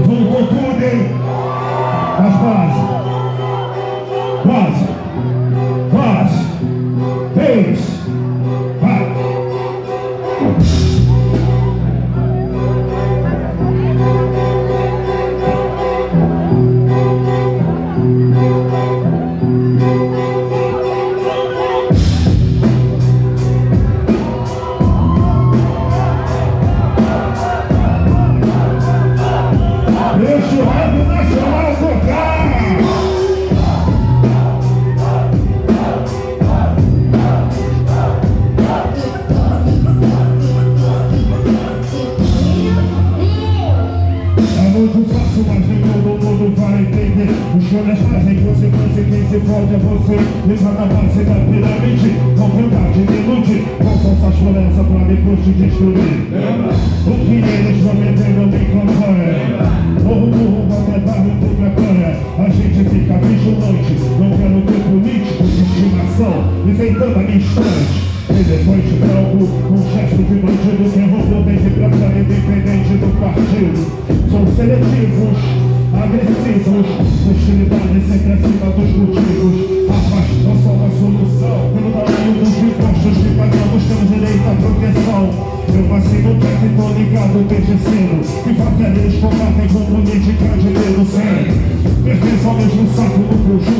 Voltou tudo, hein? As bases. Base. Base. 3. Vai. Deixa o rap nacional tocar! É muito fácil, mas nem todo mundo vai entender. Os choras fazem consequência, quem se fode é você. Levanta a base da pirâmide, com vontade de iludir, com falsa esperança pra depois te destruir. O que eles prometeram me acompanha. Morro, vai levar o que prepara. A gente fica vigilante, não quero ter político de estimação, inventando a minha instante. E depois de branco, um gesto de bandido que roubou bem de prata, independente do partido. São seletivos, agressivos, hostilidade sempre acima dos motivos. Afasta só uma solução, pelo tamanho dos impostos que pagamos, temos direito à proteção. Eu vacino quieto e tô ligado desde cedo, que favela eles combatem com política de medo sem pertence ao mesmo saco do conjunto.